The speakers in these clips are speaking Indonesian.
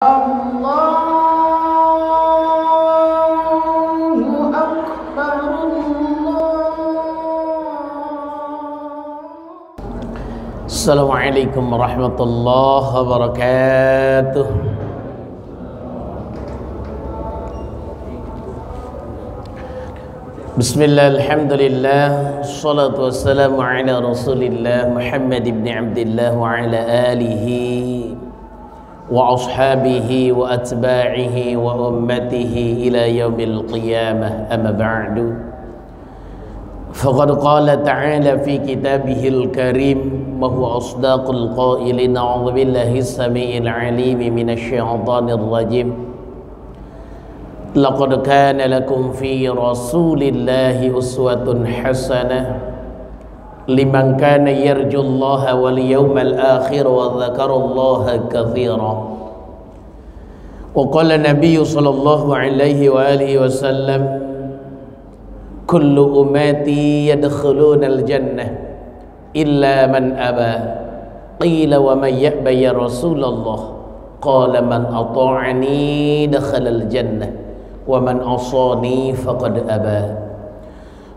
Allahu Akbar. Assalamualaikum warahmatullahi wabarakatuh. Bismillah, alhamdulillah, salatu wassalamu ala rasulillah Muhammad ibn Abdillah wa ala alihi wa ashabihi wa atba'ihi wa ummatihi ila yaumil qiyamah, amma ba'du. Faqad qala ta'ala fi kitabihil karim wa huwa asdaqul qailin, a'udzu billahi as-sami'il 'alim minasy syaithanir rajim. Laqad kana lakum fi rasulillahi uswatun hasanah liman kana yarjullaha wal yawmal akhir wa dzakarallaha katsira. Wa qala nabiyyu sallallahu alaihi wa alihi wasallam, kullu ummati yadkhuluna al-jannah illa man aba. Qila wa man ya'ba ya Rasulullah? Qala man ata'ani dakhala al-jannah wa man asani faqad aba.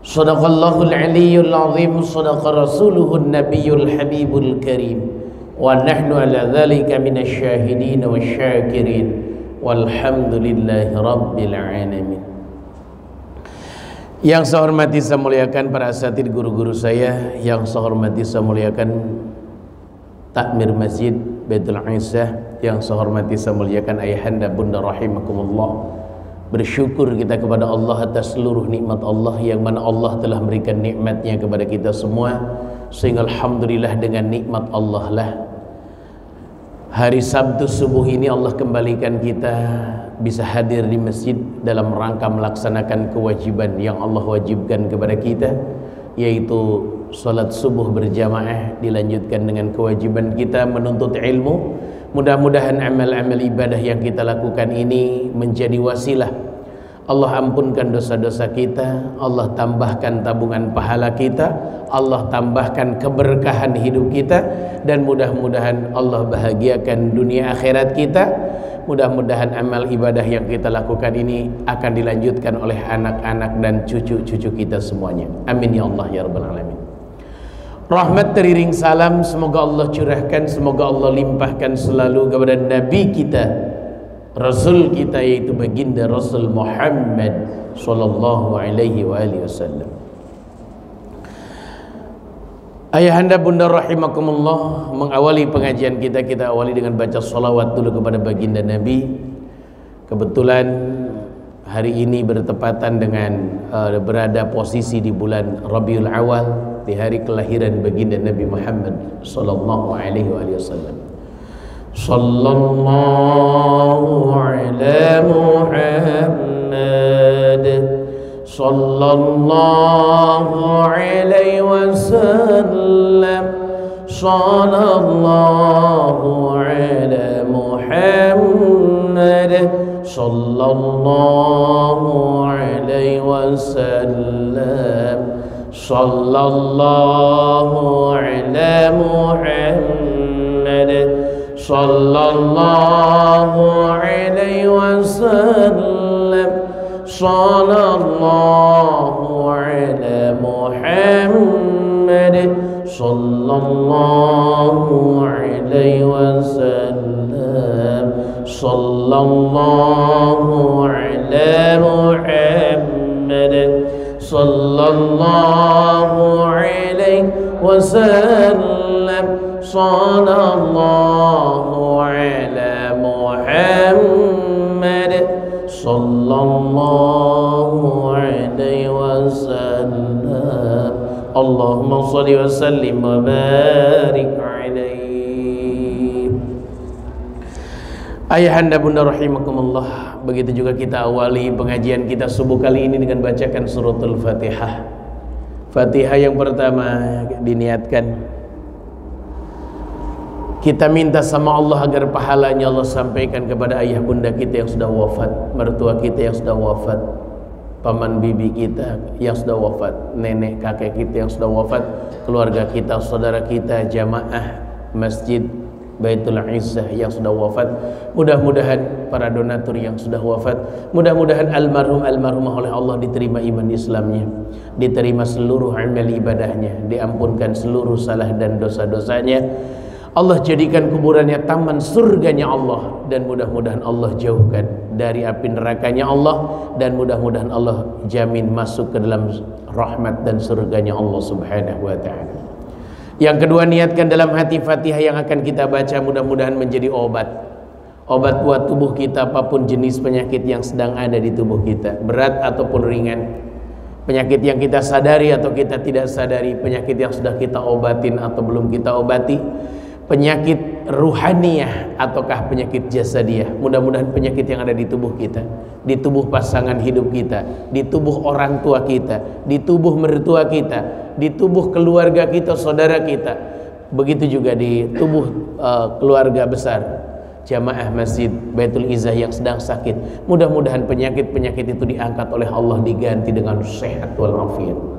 Shadaqallahul aliyyul azim, shadaqa rasuluhun nabiyyul habibul karim, wa nahnu ala dhalika minasy syahidin wasyakirin, walhamdulillahi rabbil alamin. Yang saya hormati, saya muliakan para asatidz, guru-guru saya. Yang saya hormati, saya muliakan takmir masjid Baitul Izzah. Yang saya hormati, saya muliakan ayahanda bunda rahimakumullah. Bersyukur kita kepada Allah atas seluruh nikmat Allah, yang mana Allah telah memberikan nikmatnya kepada kita semua, sehingga alhamdulillah dengan nikmat Allah lah hari Sabtu subuh ini Allah kembalikan kita bisa hadir di masjid dalam rangka melaksanakan kewajiban yang Allah wajibkan kepada kita, yaitu salat subuh berjamaah, dilanjutkan dengan kewajiban kita menuntut ilmu. Mudah-mudahan amal-amal ibadah yang kita lakukan ini menjadi wasilah Allah ampunkan dosa-dosa kita, Allah tambahkan tabungan pahala kita, Allah tambahkan keberkahan hidup kita, dan mudah-mudahan Allah bahagiakan dunia akhirat kita. Mudah-mudahan amal ibadah yang kita lakukan ini akan dilanjutkan oleh anak-anak dan cucu-cucu kita semuanya. Amin ya Allah ya rabbal alamin. Rahmat teriring salam semoga Allah curahkan, semoga Allah limpahkan selalu kepada Nabi kita, Rasul kita, yaitu baginda Rasul Muhammad sallallahu alaihi wa alihi wasallam. Ayahanda bunda rahimakumullah, mengawali pengajian kita awali dengan baca salawat dulu kepada baginda Nabi. Kebetulan hari ini bertepatan dengan berada posisi di bulan Rabiul Awal, di hari kelahiran baginda Nabi Muhammad sallallahu alaihi wasallam. Sallallahu ala Muhammad sallallahu alaihi wasallam. Sallallahu ala Muhammad sallallahu alaihi wasallam. Sallallahu ala Muhammad sallallahu alaihi wasallam. Sallallahu ala Muhammad sallallahu alaihi wasallam. Sallallahu ala Muhammad sallallahu alaihi wasallam. Sallallahu ala Muhammad sallallahu alaihi wasallam. Allahumma shalli wa sallim wa barik alaihi. Ayahanda bunda rahimakumullah, begitu juga kita awali pengajian kita subuh kali ini dengan bacakan suratul Fatihah. Fatihah yang pertama diniatkan kita minta sama Allah agar pahalanya Allah sampaikan kepada ayah bunda kita yang sudah wafat, mertua kita yang sudah wafat, paman bibi kita yang sudah wafat, nenek kakek kita yang sudah wafat, keluarga kita, saudara kita, jamaah masjid Baitul Izzah yang sudah wafat, mudah-mudahan para donatur yang sudah wafat, mudah-mudahan almarhumah oleh Allah diterima iman Islamnya, diterima seluruh amal ibadahnya, diampunkan seluruh salah dan dosa-dosanya. Allah jadikan kuburannya taman surganya Allah, dan mudah-mudahan Allah jauhkan dari api nerakanya Allah, dan mudah-mudahan Allah jamin masuk ke dalam rahmat dan surganya Allah Subhanahu wa ta'ala. Yang kedua, niatkan dalam hati Fatihah yang akan kita baca mudah-mudahan menjadi obat buat tubuh kita, apapun jenis penyakit yang sedang ada di tubuh kita, berat ataupun ringan, penyakit yang kita sadari atau kita tidak sadari, penyakit yang sudah kita obatin atau belum kita obati, penyakit ruhaniyah ataukah penyakit jasadiah. Mudah-mudahan penyakit yang ada di tubuh kita, di tubuh pasangan hidup kita, di tubuh orang tua kita, di tubuh mertua kita, di tubuh keluarga kita, saudara kita, begitu juga di tubuh keluarga besar jamaah Masjid Baitul Izzah yang sedang sakit, mudah-mudahan penyakit-penyakit itu diangkat oleh Allah, diganti dengan sehat walafiat.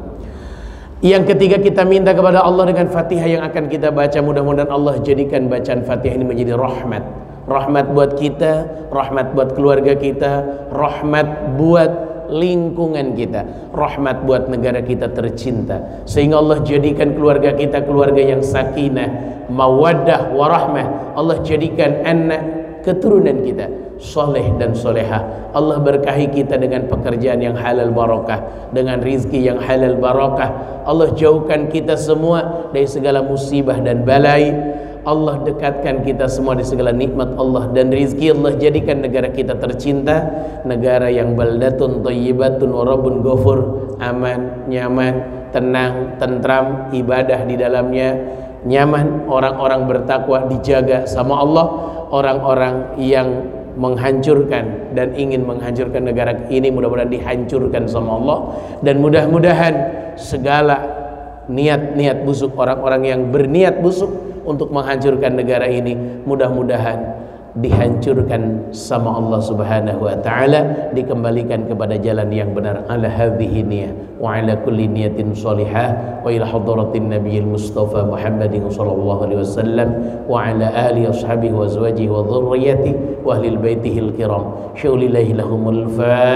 Yang ketiga, kita minta kepada Allah dengan Fatihah yang akan kita baca, mudah-mudahan Allah jadikan bacaan Fatihah ini menjadi rahmat buat kita, rahmat buat keluarga kita, rahmat buat lingkungan kita, rahmat buat negara kita tercinta, sehingga Allah jadikan keluarga kita keluarga yang sakinah, mawaddah, warahmah. Allah jadikan anak keturunan kita soleh dan solehah. Allah berkahi kita dengan pekerjaan yang halal barakah, dengan rizki yang halal barakah. Allah jauhkan kita semua dari segala musibah dan balai. Allah dekatkan kita semua di segala nikmat Allah dan rizki. Allah jadikan negara kita tercinta, negara yang baldatun thayyibatun wa rabbun ghafur, aman, nyaman, tenang, tentram, ibadah di dalamnya nyaman, orang-orang bertakwa dijaga sama Allah. Orang-orang yang menghancurkan dan ingin menghancurkan negara ini mudah-mudahan dihancurkan sama Allah, dan mudah-mudahan segala niat-niat busuk orang-orang yang berniat busuk untuk menghancurkan negara ini mudah-mudahan dihancurkan sama Allah Subhanahu wa ta'ala, dikembalikan kepada jalan yang benar. Ala hadhihi niyah wa ala kulli niyatin salihah wa ila hadratin nabiyil mustafa Muhammadin sallallahu alaihi wasallam wa ala alihi ashabihi wa azwajihi wa dhurriyyatihi wa ahli baitihi al-kiram. Syaulillahi lahumul Fatiha.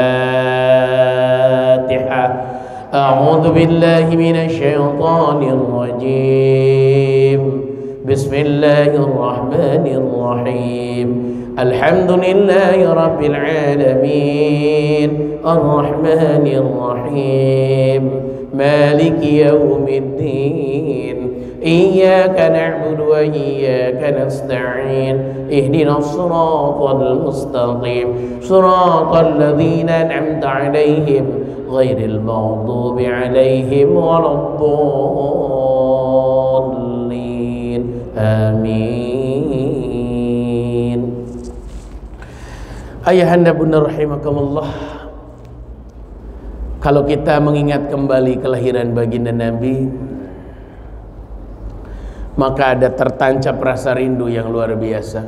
A'udzu billahi minasy syaithanir rajim. Bismillahirrahmanirrahim. Alhamdulillahi rabbil alamin, arrahmanir rahim, maliki yaumiddin, iyyaka na'budu wa iyyaka nasta'in, ihdinas siratal mustaqim, siratal ladzina an'amta 'alaihim ghairil maghdubi 'alaihim waladdallin. Amin. Ayahanda bunda rahimakumullah, kalau kita mengingat kembali kelahiran baginda Nabi, maka ada tertancap rasa rindu yang luar biasa.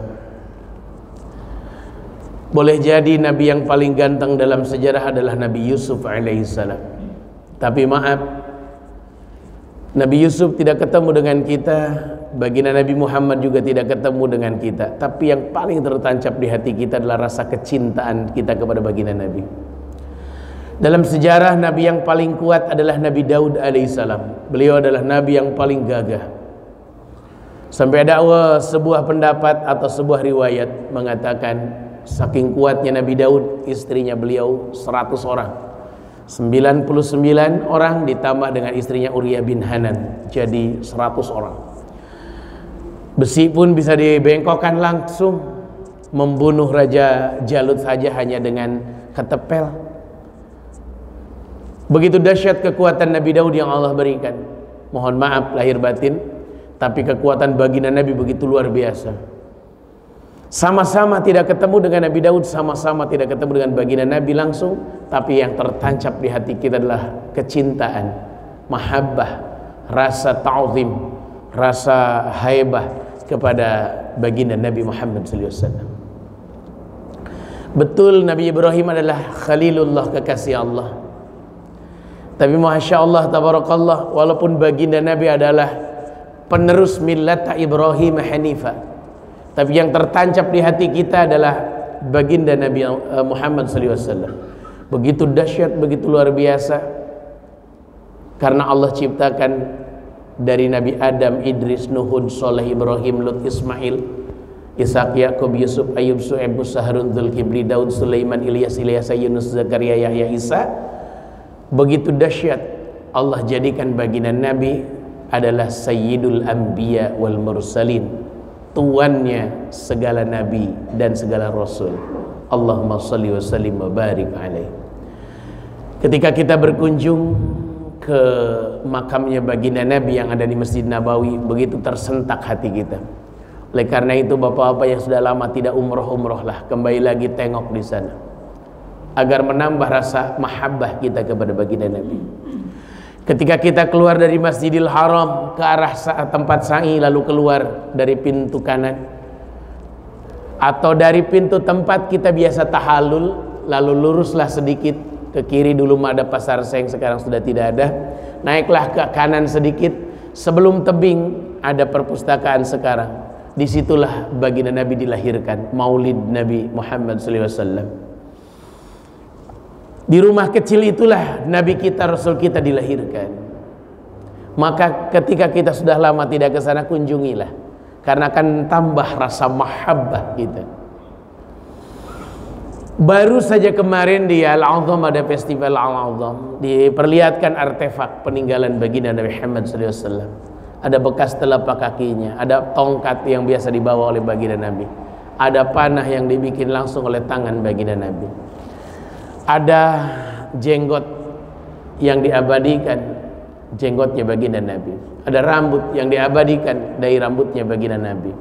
Boleh jadi Nabi yang paling ganteng dalam sejarah adalah Nabi Yusuf alaihissalam. Tapi maaf, Nabi Yusuf tidak ketemu dengan kita, baginda Nabi Muhammad juga tidak ketemu dengan kita. Tapi yang paling tertancap di hati kita adalah rasa kecintaan kita kepada baginda Nabi. Dalam sejarah, Nabi yang paling kuat adalah Nabi Daud alaihissalam. Beliau adalah Nabi yang paling gagah. Sampai ada sebuah pendapat atau sebuah riwayat mengatakan, saking kuatnya Nabi Daud, istrinya beliau 100 orang. 99 orang ditambah dengan istrinya Uria bin Hanan, jadi 100 orang. Besi pun bisa dibengkokkan langsung, membunuh Raja Jalut saja hanya dengan ketepel. Begitu dahsyat kekuatan Nabi Daud yang Allah berikan. Mohon maaf lahir batin, tapi kekuatan baginda Nabi begitu luar biasa. Sama-sama tidak ketemu dengan Nabi Daud, sama-sama tidak ketemu dengan baginda Nabi langsung, tapi yang tertancap di hati kita adalah kecintaan, mahabbah, rasa ta'zim, rasa haibah kepada baginda Nabi Muhammad SAW. Betul Nabi Ibrahim adalah Khalilullah, kekasih Allah. Tapi Masya Allah, tabarakallah, walaupun baginda Nabi adalah penerus millat Ibrahim Hanifah, Tapi yang tertancap di hati kita adalah baginda Nabi Muhammad SAW. Begitu dahsyat, begitu luar biasa, karena Allah ciptakan dari Nabi Adam, Idris, Nuhun, Soleh, Ibrahim, Lut, Ismail, Ishak, Yakub, Yusuf, Ayub, Su'aib, Musa, Harun, Dzulkifli, Daud, Sulaiman, Ilyas, Yunus, Zakaria, Yahya, Isa. Begitu dahsyat, Allah jadikan baginda Nabi adalah Sayyidul Anbiya wal Mursalin, tuannya segala nabi dan segala rasul. Allahumma shalli wa sallim wa barik alaih. Ketika kita berkunjung ke makamnya baginda Nabi yang ada di Masjid Nabawi, begitu tersentak hati kita. Oleh karena itu, bapak-bapak yang sudah lama tidak umroh-umrohlah, kembali lagi tengok di sana, agar menambah rasa mahabbah kita kepada baginda Nabi. Ketika kita keluar dari Masjidil Haram ke arah tempat sa'i, lalu keluar dari pintu kanan atau dari pintu tempat kita biasa tahallul, lalu luruslah sedikit ke kiri. Dulu ada pasar seng, sekarang sudah tidak ada. Naiklah ke kanan sedikit, sebelum tebing ada perpustakaan sekarang. Disitulah baginda Nabi dilahirkan, Maulid Nabi Muhammad SAW. Di rumah kecil itulah Nabi kita, Rasul kita dilahirkan. Maka ketika kita sudah lama tidak ke sana, kunjungilah, karena akan tambah rasa mahabbah kita. Baru saja kemarin di Al-Azham ada festival Al-Azham, diperlihatkan artefak peninggalan baginda Nabi Muhammad SAW. Ada bekas telapak kakinya, ada tongkat yang biasa dibawa oleh baginda Nabi, ada panah yang dibikin langsung oleh tangan baginda Nabi, ada jenggot yang diabadikan, jenggotnya baginda Nabi, ada rambut yang diabadikan dari rambutnya baginda Nabi,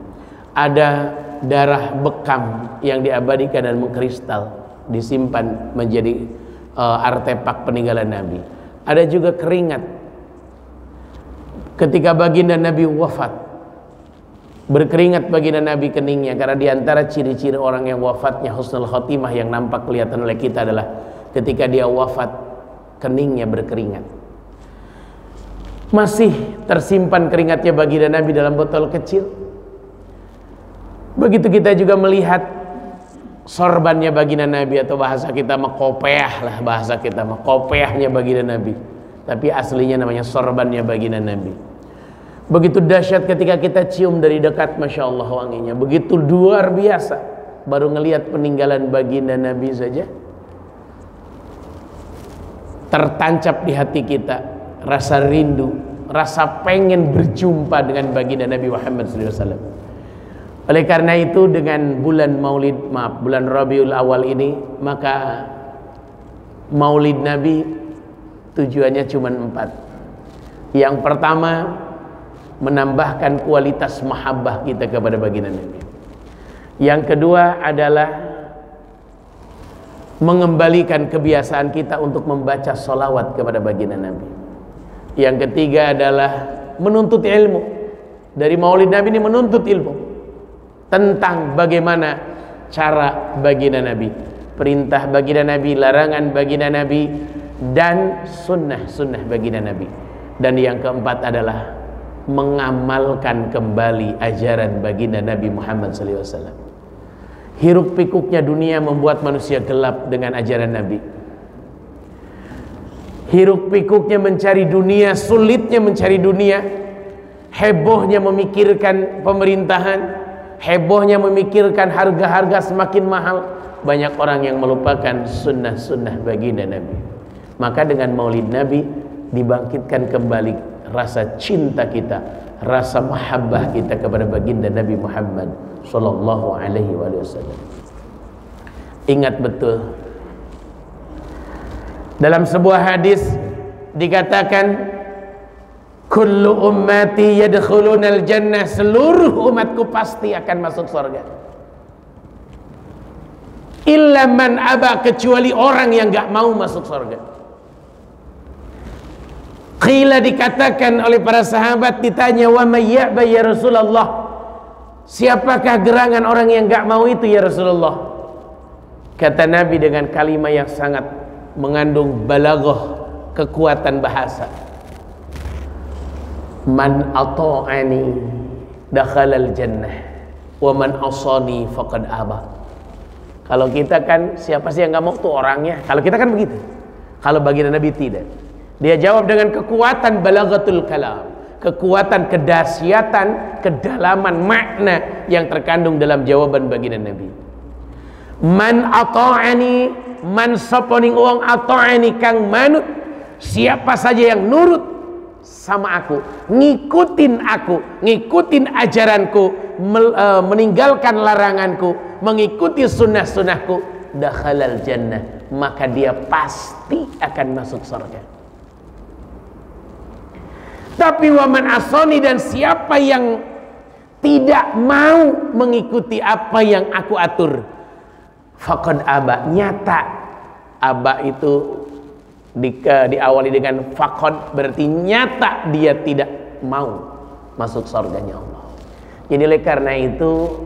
ada darah bekam yang diabadikan dan mengkristal, disimpan menjadi artefak peninggalan Nabi. Ada juga keringat ketika baginda Nabi wafat, berkeringat baginda Nabi keningnya, karena diantara ciri-ciri orang yang wafatnya husnul khotimah yang nampak kelihatan oleh kita adalah ketika dia wafat keningnya berkeringat. Masih tersimpan keringatnya baginda Nabi dalam botol kecil. Begitu kita juga melihat sorbannya baginda Nabi, atau bahasa kita mah kopeah lah, bahasa kita mah kopeahnya baginda Nabi, tapi aslinya namanya sorbannya baginda Nabi. Begitu dahsyat ketika kita cium dari dekat, masya Allah wanginya begitu luar biasa. Baru ngelihat peninggalan baginda Nabi saja tertancap di hati kita rasa rindu, rasa pengen berjumpa dengan baginda Nabi Muhammad SAW. Oleh karena itu, dengan bulan bulan Rabiul Awal ini, maka Maulid Nabi tujuannya cuma 4. Yang pertama, menambahkan kualitas mahabbah kita kepada baginda Nabi. Yang kedua adalah mengembalikan kebiasaan kita untuk membaca sholawat kepada baginda Nabi. Yang ketiga adalah menuntut ilmu. Dari Maulid Nabi ini menuntut ilmu tentang bagaimana cara baginda Nabi, perintah baginda Nabi, larangan baginda Nabi, dan sunnah-sunnah baginda Nabi. Dan yang keempat adalah mengamalkan kembali ajaran baginda Nabi Muhammad SAW. Hiruk pikuknya dunia membuat manusia gelap dengan ajaran Nabi. Hiruk pikuknya mencari dunia, sulitnya mencari dunia, hebohnya memikirkan pemerintahan, hebohnya memikirkan harga-harga semakin mahal. Banyak orang yang melupakan sunnah-sunnah baginda Nabi. Maka dengan Maulid Nabi dibangkitkan kembali rasa cinta kita, rasa mahabbah kita kepada baginda Nabi Muhammad sallallahu alaihi wasallam. Ingat betul, dalam sebuah hadis dikatakan, kullu ummati yadkhulunal jannah, seluruh umatku pasti akan masuk surga. Illa man aba, kecuali orang yang enggak mau masuk surga. Qila, dikatakan oleh para sahabat, ditanya, wa may ya'ba ya Rasulullah, siapakah gerangan orang yang enggak mau itu ya Rasulullah? Kata Nabi dengan kalimat yang sangat mengandung balaghah, kekuatan bahasa, man ata'ani dakhalal jannah, wa man asani faqad aba. Kalau kita kan siapa sih yang nggak mau tuh orangnya. Kalau kita kan begitu. Kalau baginda Nabi tidak. Dia jawab dengan kekuatan balaghatul kalam, kekuatan kedahsyatan, kedalaman makna yang terkandung dalam jawaban baginda Nabi. Man ata'ani, man saponing uang ata'ani kang manut, siapa saja yang nurut sama aku, ngikutin aku, ngikutin ajaranku, meninggalkan laranganku, mengikuti sunnah-sunnahku, dakhalal jannah, maka dia pasti akan masuk surga. Tapi waman asoni, dan siapa yang tidak mau mengikuti apa yang aku atur, faqad aba, nyata. Aba itu diawali dengan faqad, berarti nyata dia tidak mau masuk surganya Allah. Jadi oleh karena itu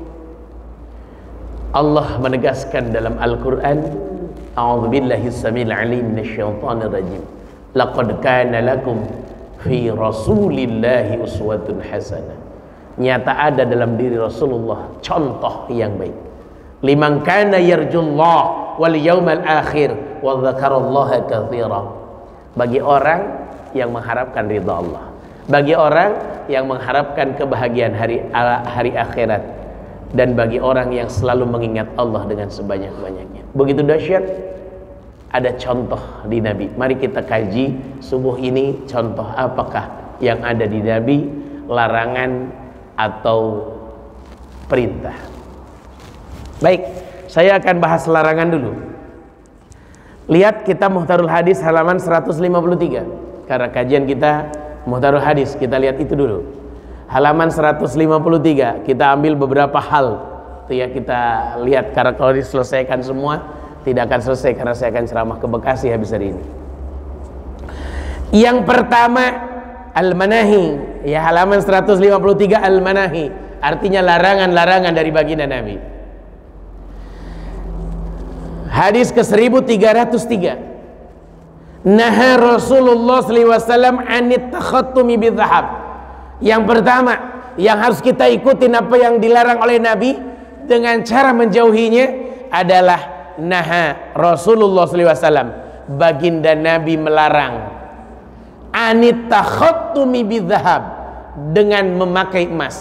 Allah menegaskan dalam Al-Quran, a'udzubillahi samil alim minasyaitonir rajim, laqad kana lakum fi rasulillahi uswatun hasanah. Nyata ada dalam diri Rasulullah contoh yang baik. Liman kana yarjullah wal yawmal akhir wa dzakarallaha katsira. Bagi orang yang mengharapkan ridha Allah, bagi orang yang mengharapkan kebahagiaan hari akhirat, dan bagi orang yang selalu mengingat Allah dengan sebanyak-banyaknya. Begitu dahsyat. Ada contoh di Nabi. Mari kita kaji subuh ini, contoh apakah yang ada di Nabi, larangan atau perintah. Baik, saya akan bahas larangan dulu. Lihat kitab Muhtarul Hadis halaman 153. Karena kajian kita Muhtarul Hadis, kita lihat itu dulu. Halaman 153, kita ambil beberapa hal. Itu ya, kita lihat, karena kalau diselesaikan semua tidak akan selesai, karena saya akan ceramah ke Bekasi habis hari ini. Yang pertama, al-manahi, ya, halaman 153, al-manahi, artinya larangan-larangan dari baginda Nabi. Hadis ke 1303. Naha Rasulullah SAW anit takhattumi bidzahab. Yang pertama yang harus kita ikutin apa yang dilarang oleh Nabi dengan cara menjauhinya adalah naha Rasulullah SAW, baginda Nabi melarang anit takhattumi bidzahab, dengan memakai emas.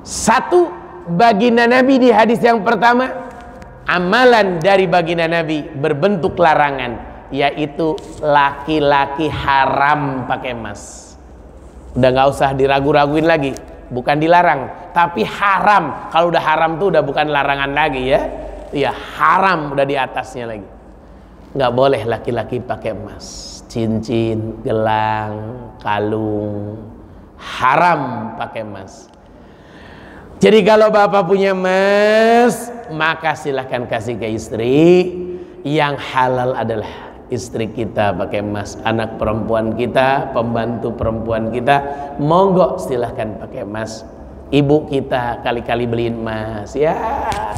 Satu, baginda Nabi di hadis yang pertama, amalan dari baginda Nabi berbentuk larangan, yaitu laki-laki haram pakai emas. Udah nggak usah diragu-raguin lagi, bukan dilarang tapi haram. Kalau udah haram tuh udah bukan larangan lagi, ya. Ya, haram udah di atasnya lagi. Nggak boleh laki-laki pakai emas, cincin, gelang, kalung, haram pakai emas. Jadi kalau bapak punya emas, maka silahkan kasih ke istri. Yang halal adalah istri kita pakai emas, anak perempuan kita, pembantu perempuan kita, monggo silahkan pakai emas. Ibu kita kali-kali beliin emas, ya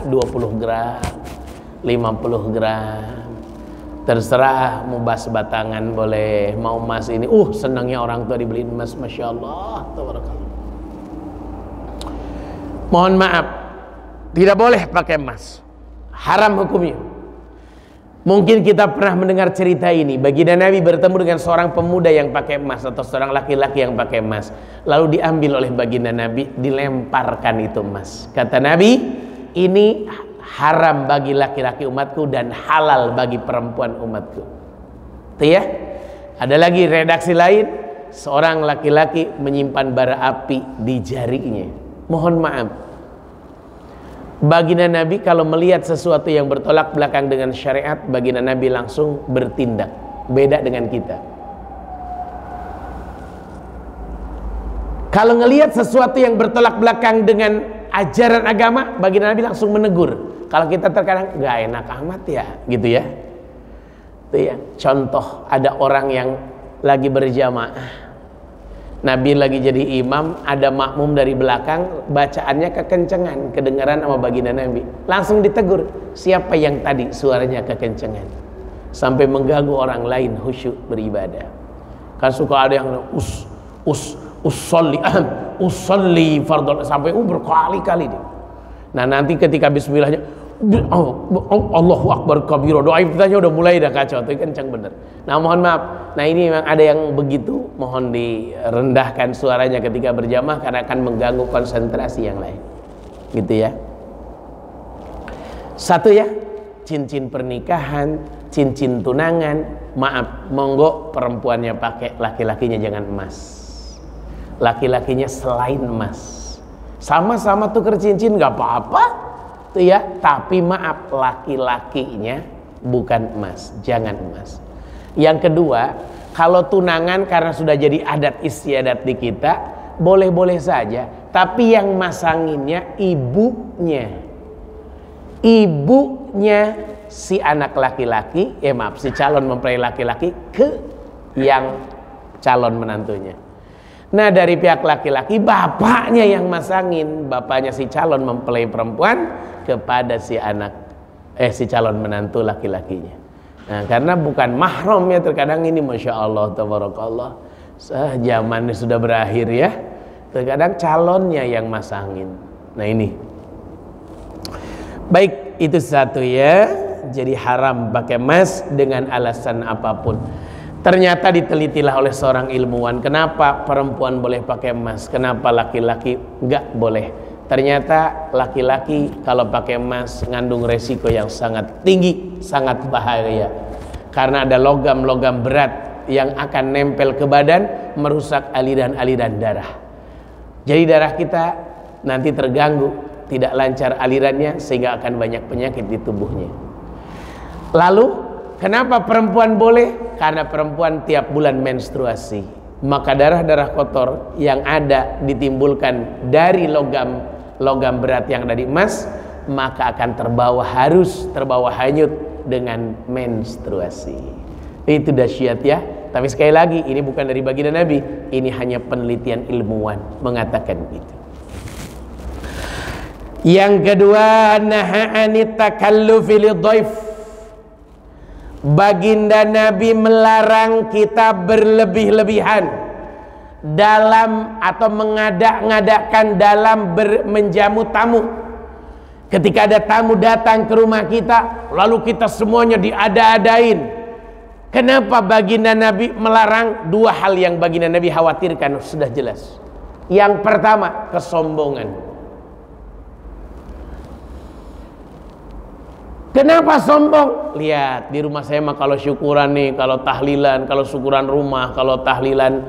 20 gram, 50 gram, terserah. Mau bas batangan boleh, mau emas ini, senangnya orang tua dibeliin emas, masya Allah, tabarakallah. Mohon maaf, tidak boleh pakai emas, haram hukumnya. Mungkin kita pernah mendengar cerita ini. Baginda Nabi bertemu dengan seorang pemuda yang pakai emas, atau seorang laki-laki yang pakai emas. Lalu diambil oleh baginda Nabi, dilemparkan itu emas. Kata Nabi, ini haram bagi laki-laki umatku dan halal bagi perempuan umatku. Itu ya. Ada lagi redaksi lain, seorang laki-laki menyimpan bara api di jarinya. Mohon maaf, baginda Nabi kalau melihat sesuatu yang bertolak belakang dengan syariat, baginda Nabi langsung bertindak. Beda dengan kita. Kalau ngelihat sesuatu yang bertolak belakang dengan ajaran agama, baginda Nabi langsung menegur. Kalau kita terkadang nggak enak amat ya, gitu ya. Itu ya. Contoh, ada orang yang lagi berjamaah, Nabi lagi jadi imam, ada makmum dari belakang, bacaannya kekencengan, kedengaran sama baginda Nabi. Langsung ditegur, siapa yang tadi suaranya kekencengan sampai mengganggu orang lain khusyuk beribadah. Kan suka ada yang usolli fardhu, sampai berkali-kali dia. Nah nanti ketika bismillahnya Allahu Akbar kabira, doa iftitahnya udah mulai dah kacau, itu kencang bener. Nah mohon maaf, nah ini memang ada yang begitu, mohon direndahkan suaranya ketika berjamaah karena akan mengganggu konsentrasi yang lain, gitu ya. Satu ya, cincin pernikahan, cincin tunangan, maaf, monggo perempuannya pakai, laki-lakinya jangan emas. Laki-lakinya selain emas, sama-sama tuker cincin nggak apa-apa tuh ya, tapi maaf, laki-lakinya bukan emas, jangan emas. Yang kedua, kalau tunangan karena sudah jadi adat istiadat di kita, boleh-boleh saja, tapi yang masanginnya ibunya si anak laki-laki, maaf, si calon mempelai laki-laki ke yang calon menantunya. Nah dari pihak laki-laki, bapaknya yang masangin, bapaknya si calon mempelai perempuan kepada si calon menantu laki-lakinya. Nah karena bukan mahram ya, terkadang ini masya Allah tabarakallah, zamannya sudah berakhir ya, terkadang calonnya yang masangin. Nah ini baik, itu satu ya. Jadi haram pakai emas dengan alasan apapun. Ternyata ditelitilah oleh seorang ilmuwan, kenapa perempuan boleh pakai emas, kenapa laki-laki enggak boleh. Ternyata laki-laki kalau pakai emas mengandung resiko yang sangat tinggi, sangat bahaya. Karena ada logam-logam berat yang akan nempel ke badan, merusak aliran-aliran darah. Jadi darah kita nanti terganggu, tidak lancar alirannya, sehingga akan banyak penyakit di tubuhnya. Lalu kenapa perempuan boleh? Karena perempuan tiap bulan menstruasi, maka darah-darah kotor yang ada ditimbulkan dari logam berat yang ada di emas, maka akan harus terbawa hanyut dengan menstruasi. Itu dahsyat ya. Tapi sekali lagi, ini bukan dari baginda Nabi, ini hanya penelitian ilmuwan mengatakan begitu. Yang kedua, naha'anit takallufi lidhaif. Baginda Nabi melarang kita berlebih-lebihan dalam atau mengadak-ngadakkan dalam menjamu tamu. Ketika ada tamu datang ke rumah kita, lalu kita semuanya diada-adain. Kenapa baginda Nabi melarang? Dua hal yang baginda Nabi khawatirkan sudah jelas. Yang pertama, kesombongan. Kenapa sombong? Lihat di rumah saya mah kalau syukuran nih, kalau tahlilan, kalau syukuran rumah, kalau tahlilan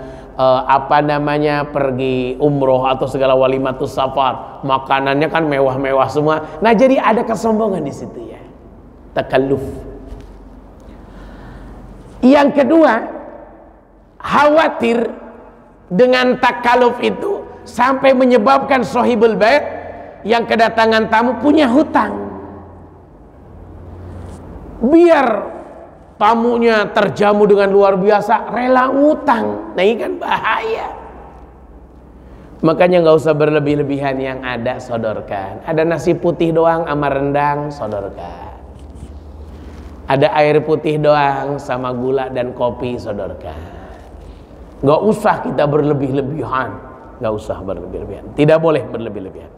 pergi umroh atau segala walimatus safar, makanannya kan mewah-mewah semua. Nah jadi ada kesombongan di situ ya, takalluf. Yang kedua, khawatir dengan takalluf itu sampai menyebabkan sahibul bait yang kedatangan tamu punya hutang. Biar tamunya terjamu dengan luar biasa, rela ngutang. Nah ini kan bahaya. Makanya nggak usah berlebih-lebihan, yang ada sodorkan. Ada nasi putih doang sama rendang, sodorkan. Ada air putih doang sama gula dan kopi, sodorkan. Nggak usah kita berlebih-lebihan. Nggak usah berlebih-lebihan. Tidak boleh berlebih-lebihan.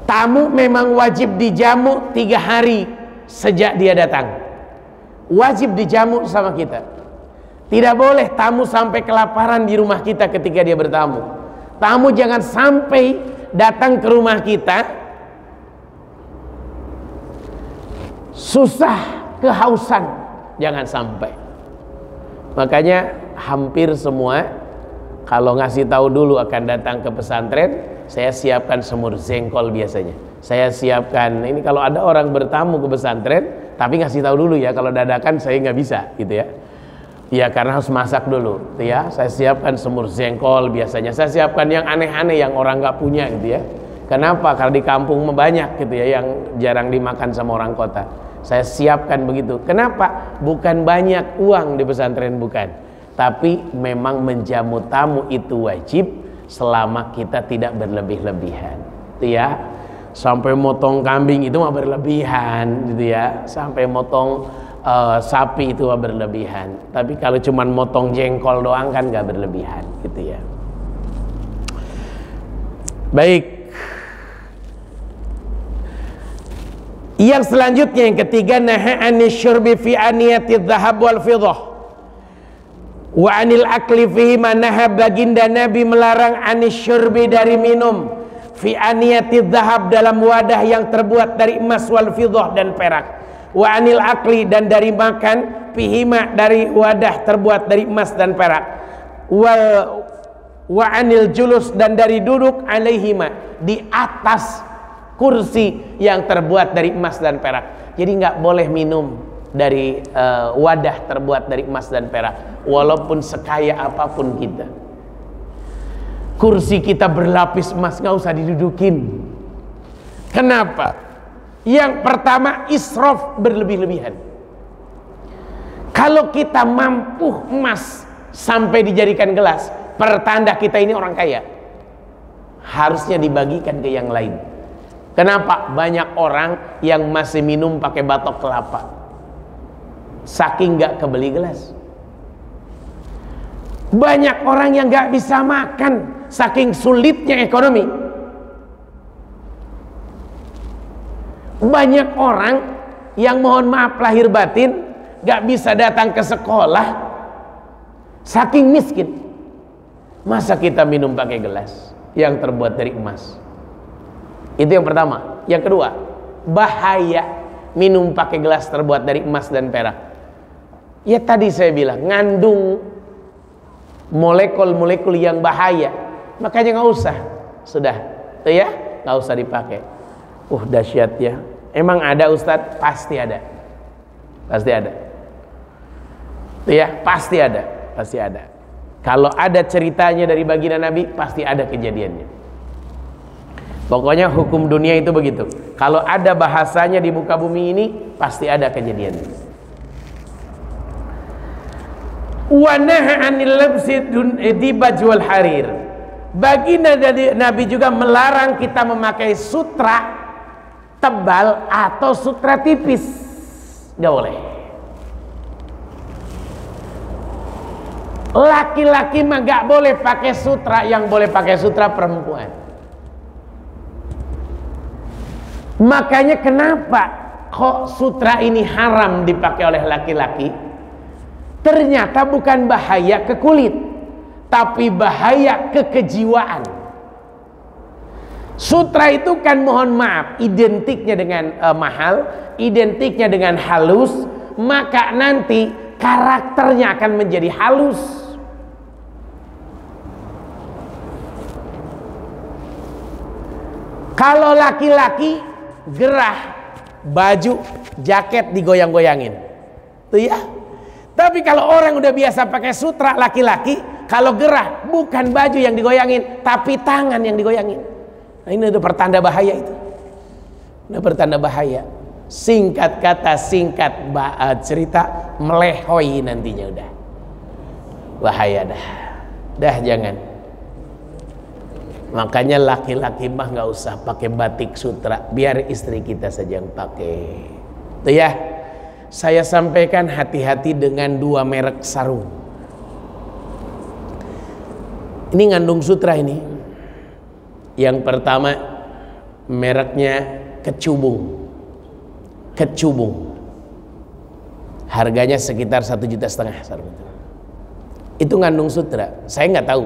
Tamu memang wajib dijamu 3 hari sejak dia datang. Wajib dijamu sama kita. Tidak boleh tamu sampai kelaparan di rumah kita ketika dia bertamu. Tamu jangan sampai datang ke rumah kita susah, kehausan. Jangan sampai. Makanya hampir semua kalau ngasih tahu dulu akan datang ke pesantren, saya siapkan semur jengkol biasanya. Saya siapkan, ini kalau ada orang bertamu ke pesantren, tapi ngasih tahu dulu ya, kalau dadakan saya nggak bisa gitu ya. Ya karena harus masak dulu gitu ya. Saya siapkan semur jengkol biasanya. Saya siapkan yang aneh-aneh yang orang nggak punya gitu ya. Kenapa? Karena di kampung banyak gitu ya yang jarang dimakan sama orang kota. Saya siapkan begitu. Kenapa? Bukan banyak uang di pesantren, bukan. Tapi memang menjamu tamu itu wajib selama kita tidak berlebih-lebihan. Itu ya. Sampai motong kambing itu mah berlebihan gitu ya. Sampai motong sapi itu berlebihan. Tapi kalau cuman motong jengkol doang kan nggak berlebihan gitu ya. Baik. Yang selanjutnya yang ketiga, naha anisyurbi fi aniyati dhahab wal fiddah wa anil akli fihi, manaha baginda Nabi melarang anisyurbi dari minum fi aniyati dhahab dalam wadah yang terbuat dari emas wal fiddah dan perak, wa anil akli dan dari makan fihima dari wadah terbuat dari emas dan perak, wa anil julus dan dari duduk alaihima di atas kursi yang terbuat dari emas dan perak. Jadi nggak boleh minum dari wadah terbuat dari emas dan perak, walaupun sekaya apapun kita. Kursi kita berlapis emas, nggak usah didudukin. Kenapa? Yang pertama, israf, berlebih-lebihan. Kalau kita mampu emas sampai dijadikan gelas, pertanda kita ini orang kaya. Harusnya dibagikan ke yang lain. Kenapa? Banyak orang yang masih minum pakai batok kelapa, saking nggak kebeli gelas. Banyak orang yang nggak bisa makan, saking sulitnya ekonomi. Banyak orang yang mohon maaf lahir batin nggak bisa datang ke sekolah, saking miskin. Masa kita minum pakai gelas yang terbuat dari emas? Itu yang pertama. Yang kedua, bahaya minum pakai gelas terbuat dari emas dan perak. Ya tadi saya bilang, ngandung molekul-molekul yang bahaya. Makanya nggak usah. Sudah, tuh ya, nggak usah dipakai. Dahsyat ya. Emang ada Ustadz? Pasti ada. Pasti ada. Tuh ya, pasti ada. Pasti ada. Kalau ada ceritanya dari baginda Nabi, pasti ada kejadiannya. Pokoknya hukum dunia itu begitu. Kalau ada bahasanya di muka bumi ini, pasti ada kejadian. Wa naha 'anil labsi dibaj wal harir. Baginda Nabi juga melarang kita memakai sutra tebal atau sutra tipis. Gak boleh. Laki-laki mah gak boleh pakai sutra, yang boleh pakai sutra perempuan. Makanya kenapa kok sutra ini haram dipakai oleh laki-laki? Ternyata bukan bahaya ke kulit, tapi bahaya ke kejiwaan. Sutra itu kan mohon maaf, identiknya dengan mahal, identiknya dengan halus, maka nanti karakternya akan menjadi halus. Kalau laki-laki gerah, baju, jaket digoyang-goyangin, tuh ya. Tapi kalau orang udah biasa pakai sutra, laki-laki, kalau gerah bukan baju yang digoyangin, tapi tangan yang digoyangin. Nah, ini udah pertanda bahaya itu. Udah pertanda bahaya. Singkat kata, singkat cerita, melehoi nantinya udah. Bahaya dah. Dah jangan. Makanya laki-laki mah nggak usah pakai batik sutra, biar istri kita saja yang pakai. Tuh ya, saya sampaikan hati-hati dengan dua merek sarung. Ini ngandung sutra ini. Yang pertama mereknya Kecubung. Kecubung. Harganya sekitar 1,5 juta sarung itu. Itu ngandung sutra. Saya nggak tahu.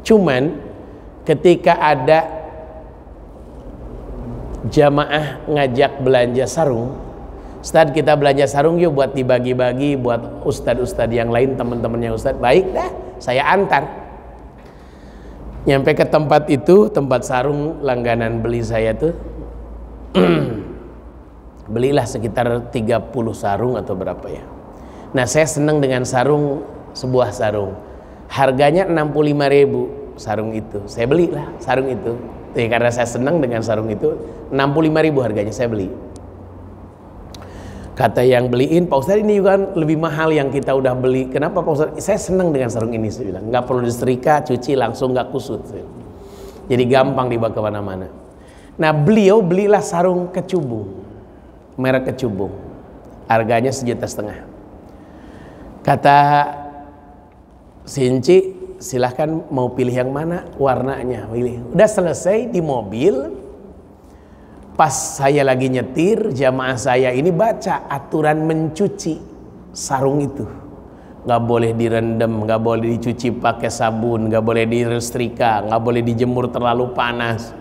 Cuman ketika ada jamaah ngajak belanja sarung, Ustadz kita belanja sarung yuk buat dibagi-bagi buat ustadz-ustadz yang lain, teman-temannya ustadz. Baik dah, saya antar. Nyampe ke tempat itu, tempat sarung langganan beli saya tuh, belilah sekitar 30 sarung atau berapa ya. Nah saya senang dengan sarung, sebuah sarung harganya 65.000 sarung itu, saya belilah sarung itu. Karena saya senang dengan sarung itu, 65.000 harganya, saya beli. Kata yang beliin, Pak Ustadz ini juga lebih mahal yang kita udah beli. Kenapa Pak Ustadz? Saya senang dengan sarung ini, saya bilang. Nggak perlu disetrika, cuci langsung, nggak kusut. Jadi gampang dibawa kemana-mana. Nah beliau belilah sarung Kecubung, merek Kecubung. harganya 1,5 juta. Kata Sinci, silahkan mau pilih yang mana warnanya, pilih. Udah selesai di mobil, pas saya lagi nyetir, jamaah saya ini baca aturan mencuci sarung itu. Nggak boleh direndam, nggak boleh dicuci pakai sabun, nggak boleh disetrika, nggak boleh dijemur terlalu panas.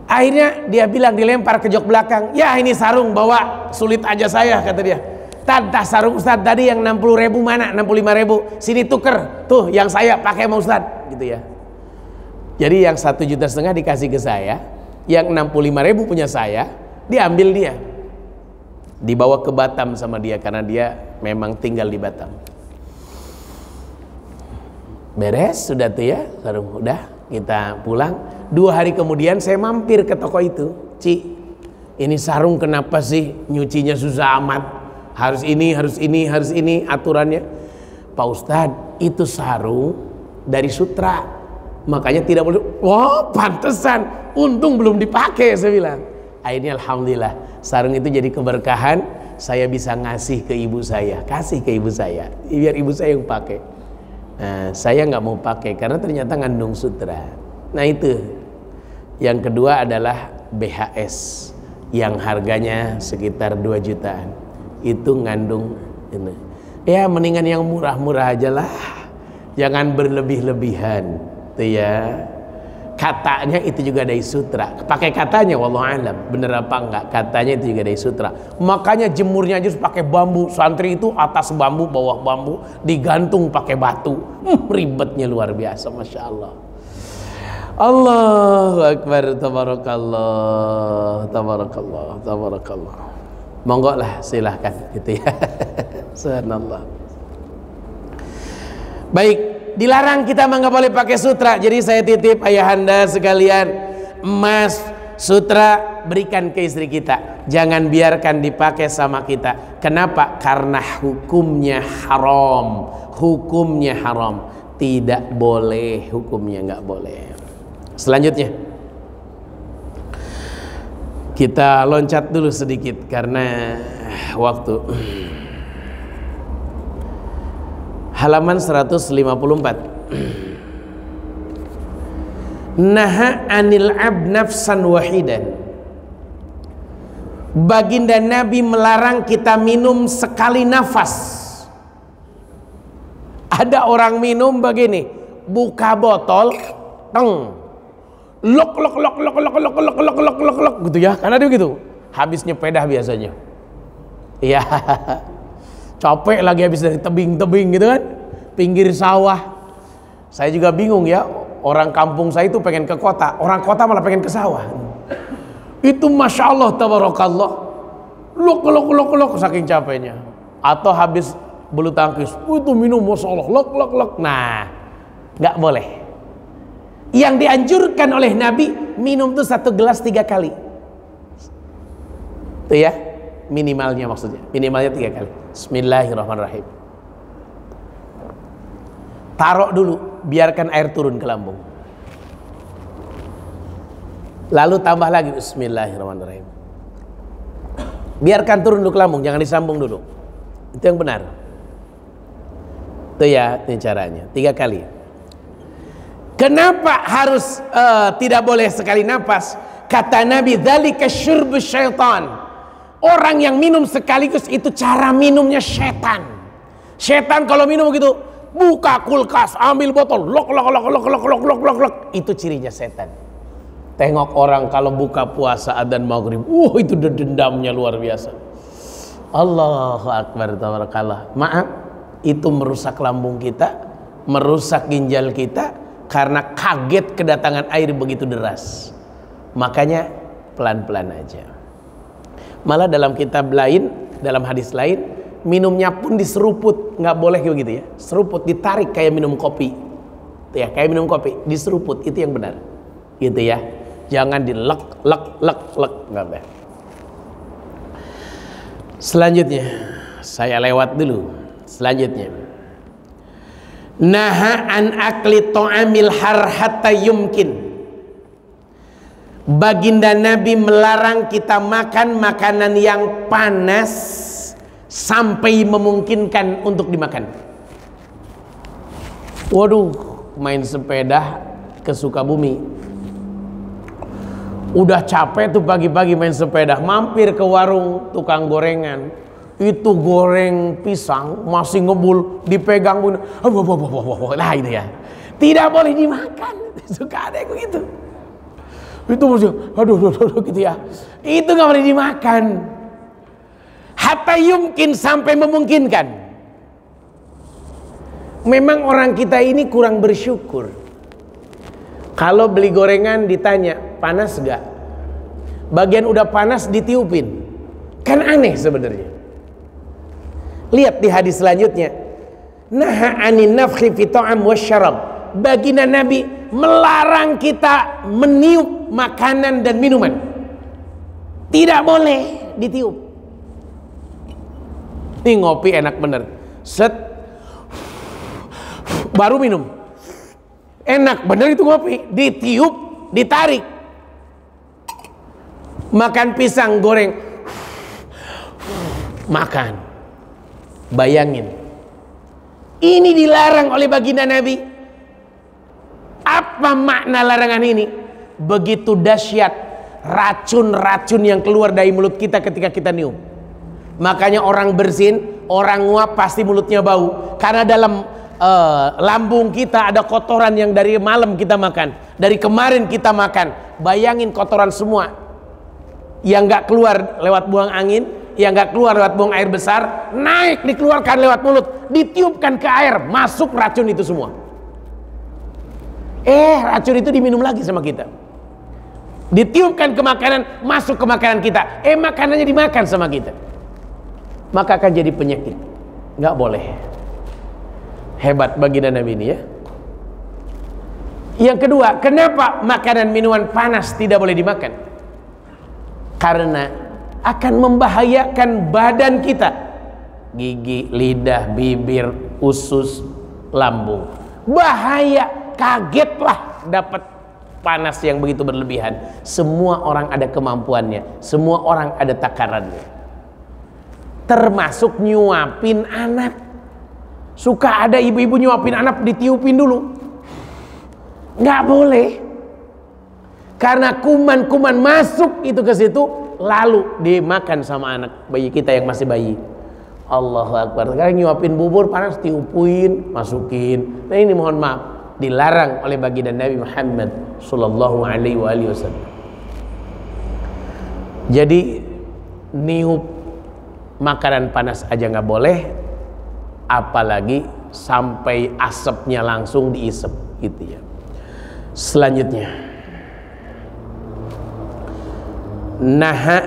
Akhirnya dia bilang, dilempar ke jok belakang, ya ini sarung bawa, sulit aja saya, kata dia. Tantah sarung Ustadz tadi yang 60.000 mana? 65.000. Sini tuker, tuh yang saya pakai sama Ustadz, gitu ya. Jadi yang 1,5 juta dikasih ke saya, yang 65.000 punya saya, diambil dia, dibawa ke Batam sama dia karena dia memang tinggal di Batam. Beres sudah tuh ya, sarung udah, kita pulang. 2 hari kemudian saya mampir ke toko itu, Ci, ini sarung kenapa sih nyucinya susah amat? Harus ini, harus ini, harus ini aturannya. Pak Ustadz, itu sarung dari sutra, makanya tidak boleh. Wah, pantesan, untung belum dipakai, saya bilang. Akhirnya alhamdulillah sarung itu jadi keberkahan. Saya bisa ngasih ke ibu saya, kasih ke ibu saya, biar ibu saya yang pakai. Nah, saya nggak mau pakai karena ternyata ngandung sutra. Nah itu. Yang kedua adalah BHS yang harganya sekitar 2 jutaan. Itu ngandung ini. Ya mendingan yang murah-murah aja lah, jangan berlebih-lebihan tuh ya. Katanya itu juga dari sutra, pakai katanya wallahu alam bener apa enggak, katanya itu juga dari sutra. Makanya jemurnya aja pakai bambu, santri itu atas bambu bawah bambu digantung pakai batu. Ribetnya luar biasa, masya Allah. Allahu akbar, tabarakallah, tabarakallah, tabarakallah. Monggo lah silahkan gitu ya. Subhanallah. Baik, dilarang kita nggak boleh pakai sutra. Jadi saya titip ayahanda sekalian, emas sutra berikan ke istri kita, jangan biarkan dipakai sama kita. Kenapa? Karena hukumnya haram. Hukumnya haram, tidak boleh, hukumnya nggak boleh. Selanjutnya kita loncat dulu sedikit karena waktu. Halaman 154. Naha anil ab nafsan wahidan. Baginda Nabi melarang kita minum sekali nafas. Ada orang minum begini, buka botol, teng, lok lok lok lok lok lok lok lok lok lok lok gitu ya, karena dia gitu. Habis nyepedah biasanya. Iya. Capek lagi habis dari tebing-tebing gitu kan, pinggir sawah. Saya juga bingung ya, orang kampung saya itu pengen ke kota, orang kota malah pengen ke sawah. Itu masya Allah tabarakallah, lok lok lok lok saking capeknya. Atau habis bulu tangkis, itu minum masya Allah lok lok lok. Nah, nggak boleh. Yang dianjurkan oleh Nabi minum tuh 1 gelas 3 kali. Tuh ya, minimalnya maksudnya, minimalnya 3 kali. Bismillahirrahmanirrahim. Taruh dulu, biarkan air turun ke lambung. Lalu tambah lagi Bismillahirrahmanirrahim. Biarkan turun dulu ke lambung, jangan disambung dulu. Itu yang benar. Itu ya, ini caranya. 3 kali. Kenapa harus tidak boleh sekali nafas? Kata Nabi, dzalika syurbus syaitan. Orang yang minum sekaligus itu cara minumnya setan. Setan kalau minum begitu, buka kulkas, ambil botol, lok lok lok lok lok lok lok lok lok. Itu cirinya setan. Tengok orang kalau buka puasa adzan maghrib, itu dendamnya luar biasa. Allahu akbar, tabarakallah. Maaf, itu merusak lambung kita, merusak ginjal kita karena kaget kedatangan air begitu deras. Makanya pelan-pelan aja. Malah dalam kitab lain, dalam hadis lain, minumnya pun diseruput, nggak boleh begitu ya. Seruput, ditarik kayak minum kopi, ya kayak minum kopi, diseruput, itu yang benar, gitu ya. Jangan dilek lek lek lek, nggak boleh. Selanjutnya, saya lewat dulu. Selanjutnya, naha an akli ta'amil har hatta yumkin. Baginda Nabi melarang kita makan makanan yang panas sampai memungkinkan untuk dimakan. Waduh, main sepeda ke Sukabumi. Udah capek tuh pagi-pagi main sepeda, mampir ke warung tukang gorengan. Itu goreng pisang masih ngebul, dipegang pun, lah itu ya. Tidak boleh dimakan. Suka ada yang begitu. Itu masih, aduh gitu ya. Itu nggak boleh dimakan. Hatta yumkin, sampai memungkinkan. Memang orang kita ini kurang bersyukur. Kalau beli gorengan ditanya, panas gak? Bagian udah panas ditiupin. Kan aneh sebenarnya. Lihat di hadis selanjutnya. Naha anin nafkhi fi ta'am wasyarab. Baginda Nabi melarang kita meniup makanan dan minuman. Tidak boleh ditiup. Ini ngopi enak bener. Set, baru minum. Enak bener itu ngopi. Ditiup, ditarik. Makan pisang goreng, makan. Bayangin. Ini dilarang oleh baginda Nabi. Apa makna larangan ini? Begitu dahsyat racun-racun yang keluar dari mulut kita ketika kita nium. Makanya orang bersin, orang nguap pasti mulutnya bau. Karena dalam lambung kita ada kotoran yang dari malam kita makan, dari kemarin kita makan. Bayangin kotoran semua yang gak keluar lewat buang angin, yang gak keluar lewat buang air besar, naik dikeluarkan lewat mulut, ditiupkan ke air, masuk racun itu semua. Racun itu diminum lagi sama kita. Ditiupkan ke makanan, masuk ke makanan kita. Makanannya dimakan sama kita. Maka akan jadi penyakit. Nggak boleh. Hebat baginda Nabi ini ya. Yang kedua, kenapa makanan minuman panas tidak boleh dimakan? Karena akan membahayakan badan kita. Gigi, lidah, bibir, usus, lambung. Bahaya. Kagetlah dapat panas yang begitu berlebihan. Semua orang ada kemampuannya, semua orang ada takarannya. Termasuk nyuapin anak. Suka ada ibu-ibu nyuapin anak ditiupin dulu. Nggak boleh. Karena kuman-kuman masuk itu ke situ, lalu dimakan sama anak bayi kita yang masih bayi. Allahu Akbar. Sekarang nyuapin bubur panas, tiupin, masukin. Nah ini mohon maaf, dilarang oleh baginda Nabi Muhammad sallallahu alaihi wasallam. Jadi niup makanan panas aja nggak boleh, apalagi sampai asapnya langsung diisep gitu ya. Selanjutnya, naha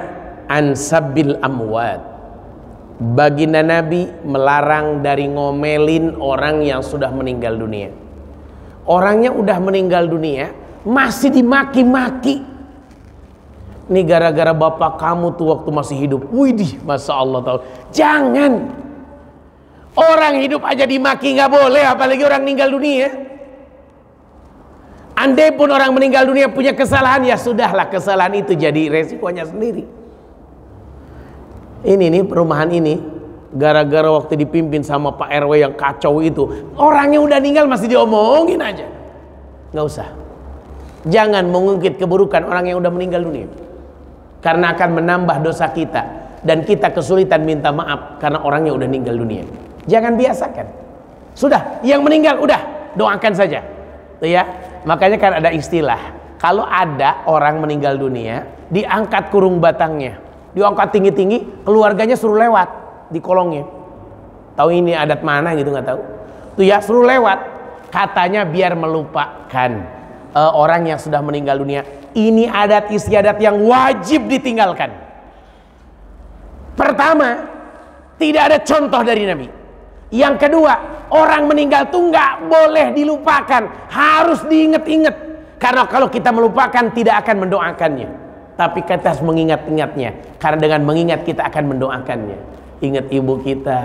an sabbil amwat. Baginda Nabi melarang dari ngomelin orang yang sudah meninggal dunia. Orangnya udah meninggal dunia masih dimaki-maki. Ini gara-gara bapak kamu tuh waktu masih hidup. Widih, Masya Allah tahu. Jangan. Orang hidup aja dimaki nggak boleh, apalagi orang meninggal dunia. Andai pun orang meninggal dunia punya kesalahan, ya sudahlah, kesalahan itu jadi resikonya sendiri. Ini nih perumahan ini, gara-gara waktu dipimpin sama Pak RW yang kacau itu, orangnya udah meninggal masih diomongin aja. Nggak usah. Jangan mengungkit keburukan orang yang udah meninggal dunia, karena akan menambah dosa kita, dan kita kesulitan minta maaf karena orangnya udah meninggal dunia. Jangan biasakan. Sudah, yang meninggal udah doakan saja. Tuh ya. Makanya kan ada istilah, kalau ada orang meninggal dunia, diangkat kurung batangnya, diangkat tinggi-tinggi, keluarganya suruh lewat di kolongnya. Tahu ini adat mana gitu nggak tahu. Tuh ya, suruh lewat. Katanya biar melupakan orang yang sudah meninggal dunia. Ini adat istiadat yang wajib ditinggalkan. Pertama, tidak ada contoh dari Nabi. Yang kedua, orang meninggal tuh nggak boleh dilupakan, harus diingat-ingat. Karena kalau kita melupakan tidak akan mendoakannya, tapi kita harus mengingat-ingatnya. Karena dengan mengingat kita akan mendoakannya. Ingat ibu kita,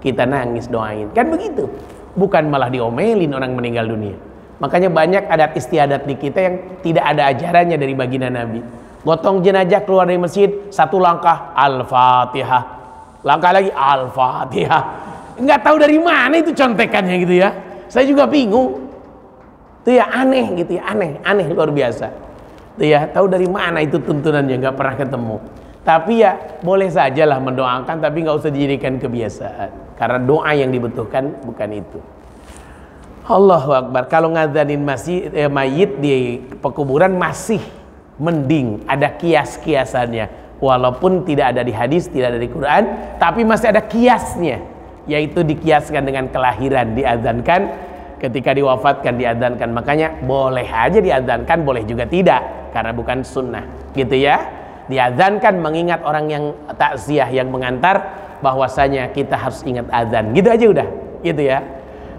kita nangis doain, kan begitu. Bukan malah diomelin orang meninggal dunia. Makanya banyak adat istiadat di kita yang tidak ada ajarannya dari baginda Nabi. Gotong jenazah keluar dari masjid, satu langkah Al-Fatihah. langkah lagi Al-Fatihah. Nggak tahu dari mana itu contekannya gitu ya. Saya juga bingung. Itu ya aneh gitu ya, aneh luar biasa. Itu ya, tahu dari mana itu tuntunannya, nggak pernah ketemu. Tapi ya boleh sajalah mendoakan, tapi nggak usah dijadikan kebiasaan. Karena doa yang dibutuhkan bukan itu. Allahu Akbar. Kalau ngadanin mayit di pekuburan masih mending, ada kias-kiasannya. Walaupun tidak ada di hadis, tidak ada di Quran, tapi masih ada kiasnya, yaitu dikiaskan dengan kelahiran, diadzankan ketika diwafatkan, diadzankan. Makanya boleh aja diadzankan, boleh juga tidak, karena bukan sunnah gitu ya. Diadzankan mengingat orang yang takziah, yang mengantar, bahwasanya kita harus ingat azan, gitu aja udah gitu ya,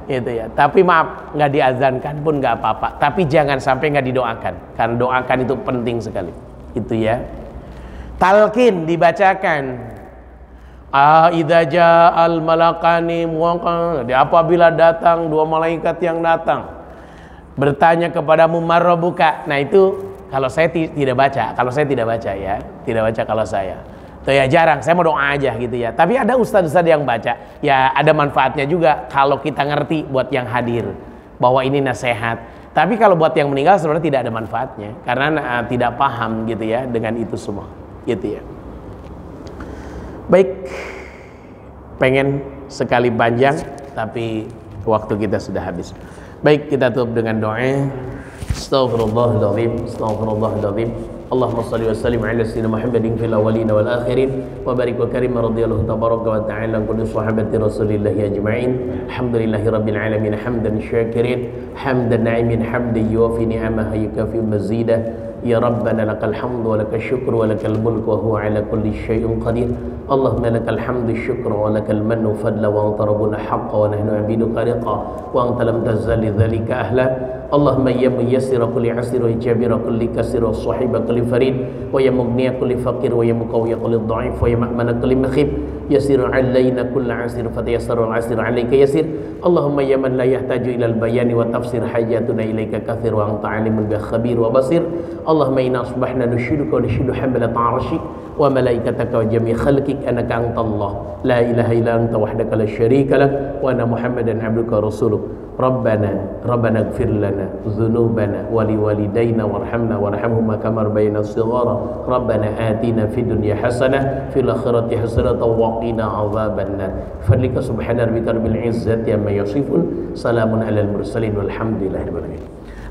gitu ya. Tapi maaf, nggak diadzankan pun nggak apa-apa, tapi jangan sampai nggak didoakan, karena doakan itu penting sekali itu ya. Talqin dibacakan, idza ja'al malakani muwaqqa, apabila datang dua malaikat yang datang bertanya kepadamu marrabuka. Nah itu kalau saya tidak baca, ya, tidak baca kalau saya. Tuh ya jarang, saya mau doa aja gitu ya. Tapi ada ustaz-ustaz yang baca, ya ada manfaatnya juga kalau kita ngerti buat yang hadir bahwa ini nasihat. Tapi kalau buat yang meninggal sebenarnya tidak ada manfaatnya, karena tidak paham gitu ya dengan itu semua gitu ya. Baik, pengen sekali panjang tapi waktu kita sudah habis. Baik, kita tutup dengan doa. Astaghfirullahaladzim, astaghfirullahaladzim. Allahumma salli wa sallim ala sayyidina Muhammadin fil awwalin wal akhirin wa barik wa karim radhiyallahu tabaraka wa ta'ala kulli sahabati rasulillahi ajma'in. Alhamdulillahi rabbil alamin hamdan syakirin hamdan na'imin hamdan yuwafi ni'amahu yukafi mazidah. Ya Rabbana lakal hamdu wa lakal syukru wa lakal mulku wa huwa ala kulli syai'in qadir. Allahumma lakal hamdu syukru wa lakal mannu fadla wa anta rabbuna haqqa wa nahnu abiduka riqa wa anta lam tazal lidzalika ahla. Allahumma ya muyassira kulli asir wa jabira kulli kasir wa sahiba kulli farid wa ya mughniya kulli faqir wa ya muqawwiya kulli dha'if wa ya ma'mana kulli makhib. Yasir alaina kulla asir fatayassar al-asir alayka yasir. Allahumma ya man la yahtaju ila al-bayani wa tafsir hajatuna ilayka kathir wa anta alimun bi khabir wa basir. Allahumma inna asbahna nushiduka wa nushidu hamalat arshik wa malaikataka wa jami' khalqik annaka antallah la ilaha illa anta wahdaka la syarika lak wa anna Muhammadan abduka rasuluk. Rabbana ighfir lana dhunubana wa liwalidayna warhamna warhamhuma kama rabbayana shighara. Rabbana atina fid dunya hasanah fil akhirati hasanah wa qina adzabannar. Fadlika subhana rabbika rabbil izzati amma yasifun. Salamun alal mursalin walhamdulillahi rabbil alamin.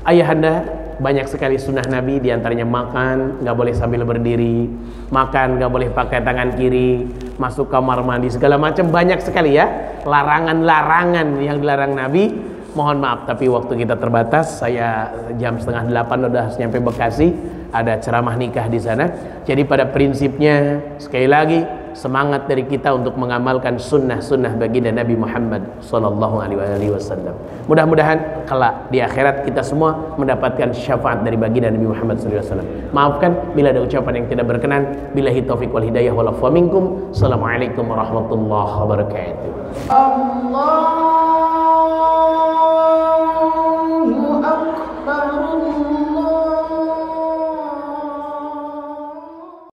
Ayahanda, banyak sekali sunnah Nabi, diantaranya makan nggak boleh sambil berdiri, makan nggak boleh pakai tangan kiri, masuk kamar mandi segala macam, banyak sekali ya larangan-larangan yang dilarang Nabi. Mohon maaf tapi waktu kita terbatas. Saya jam 7:30 udah nyampe Bekasi, ada ceramah nikah di sana. Jadi pada prinsipnya sekali lagi semangat dari kita untuk mengamalkan sunnah-sunnah baginda Nabi Muhammad sallallahu alaihi wasallam. Mudah-mudahan kelak di akhirat kita semua mendapatkan syafaat dari baginda Nabi Muhammad sallallahu alaihi wasallam. Maafkan bila ada ucapan yang tidak berkenan. Billahi taufiq wal hidayah wal afwa minkum. Assalamualaikum warahmatullahi wabarakatuh. Allah